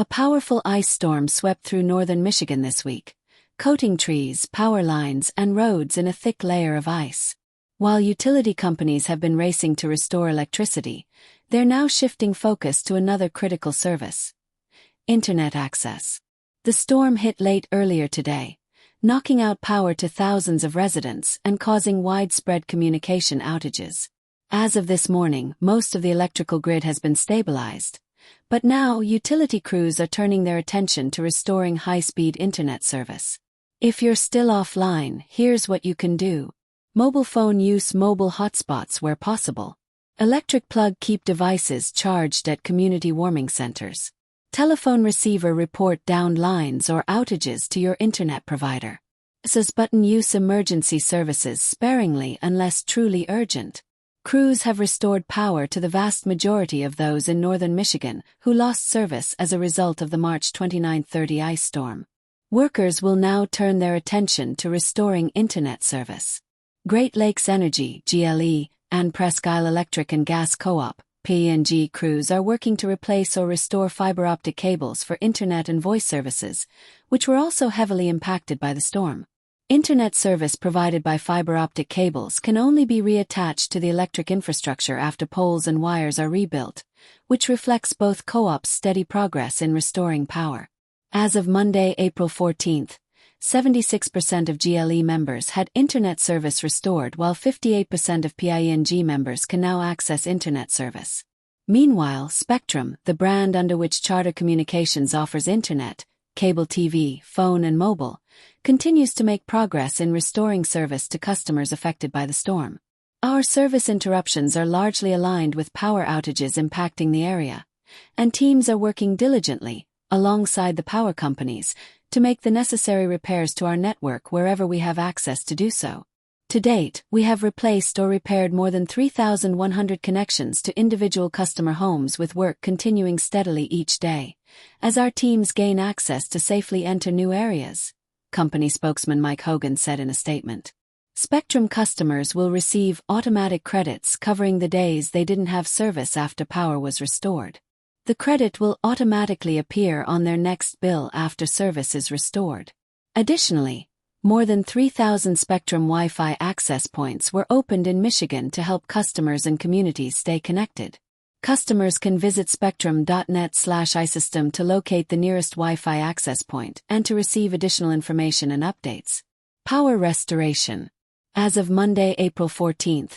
A powerful ice storm swept through northern Michigan this week, coating trees, power lines, and roads in a thick layer of ice. While utility companies have been racing to restore electricity, they're now shifting focus to another critical service: internet access. The storm hit late earlier today, knocking out power to thousands of residents and causing widespread communication outages. As of this morning, most of the electrical grid has been stabilized, but now utility crews are turning their attention to restoring high-speed internet service. If you're still offline, here's what you can do. Mobile phone use: mobile hotspots where possible. Electric plug: keep devices charged at community warming centers. Telephone receiver: report downed lines or outages to your internet provider. Says button: use emergency services sparingly unless truly urgent. Crews have restored power to the vast majority of those in northern Michigan who lost service as a result of the March 29-30 ice storm. Workers will now turn their attention to restoring internet service. Great Lakes Energy (GLE) and Presque Isle Electric and Gas Co-op (PNG) crews are working to replace or restore fiber optic cables for internet and voice services, which were also heavily impacted by the storm. Internet service provided by fiber optic cables can only be reattached to the electric infrastructure after poles and wires are rebuilt, which reflects both co-ops' steady progress in restoring power. As of Monday, April 14, 76% of GLE members had internet service restored, while 58% of PING members can now access internet service. Meanwhile, Spectrum, the brand under which Charter Communications offers internet, cable TV, phone and mobile, continues to make progress in restoring service to customers affected by the storm. Our service interruptions are largely aligned with power outages impacting the area, and teams are working diligently, alongside the power companies, to make the necessary repairs to our network wherever we have access to do so. To date, we have replaced or repaired more than 3,100 connections to individual customer homes, with work continuing steadily each day, as our teams gain access to safely enter new areas, company spokesman Mike Hogan said in a statement. Spectrum customers will receive automatic credits covering the days they didn't have service after power was restored. The credit will automatically appear on their next bill after service is restored. Additionally, more than 3,000 Spectrum Wi-Fi access points were opened in Michigan to help customers and communities stay connected. Customers can visit spectrum.net/isystem to locate the nearest Wi-Fi access point and to receive additional information and updates. Power restoration. As of Monday, April 14,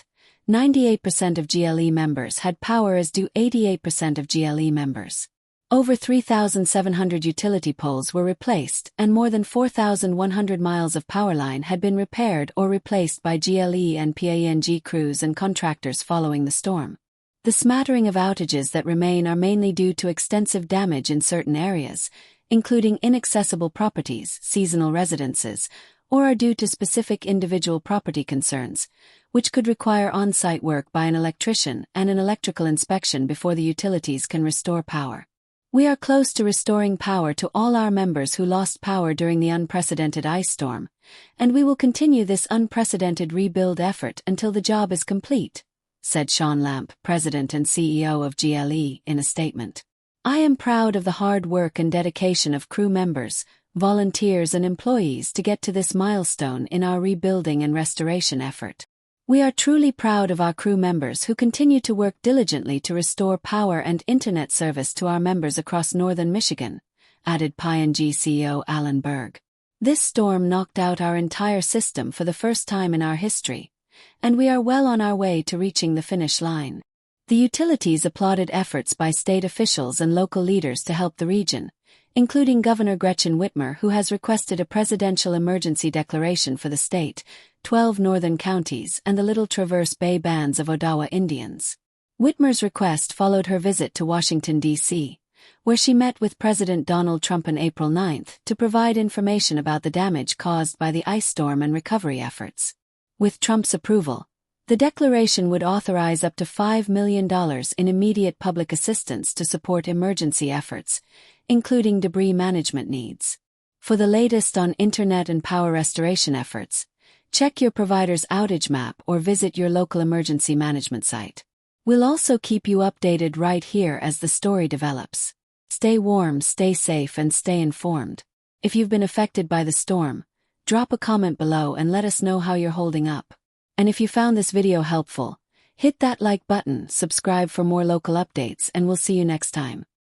98% of GLE members had power, as do 88% of GLE members. Over 3,700 utility poles were replaced, and more than 4,100 miles of power line had been repaired or replaced by GLE and PING crews and contractors following the storm. The smattering of outages that remain are mainly due to extensive damage in certain areas, including inaccessible properties, seasonal residences, or are due to specific individual property concerns, which could require on-site work by an electrician and an electrical inspection before the utilities can restore power. We are close to restoring power to all our members who lost power during the unprecedented ice storm, and we will continue this unprecedented rebuild effort until the job is complete, said Sean Lamp, President and CEO of GLE, in a statement. I am proud of the hard work and dedication of crew members, volunteers and employees to get to this milestone in our rebuilding and restoration effort. We are truly proud of our crew members who continue to work diligently to restore power and internet service to our members across northern Michigan, added PING CEO Alan Berg. This storm knocked out our entire system for the first time in our history, and we are well on our way to reaching the finish line. The utilities applauded efforts by state officials and local leaders to help the region, including Governor Gretchen Whitmer, who has requested a presidential emergency declaration for the state, 12 northern counties, and the Little Traverse Bay bands of Odawa Indians. Whitmer's request followed her visit to Washington, D.C., where she met with President Donald Trump on April 9 to provide information about the damage caused by the ice storm and recovery efforts. With Trump's approval, the declaration would authorize up to $5 million in immediate public assistance to support emergency efforts, including debris management needs. For the latest on internet and power restoration efforts, check your provider's outage map or visit your local emergency management site. We'll also keep you updated right here as the story develops. Stay warm, stay safe, and stay informed. If you've been affected by the storm, drop a comment below and let us know how you're holding up. And if you found this video helpful, hit that like button, subscribe for more local updates, and we'll see you next time.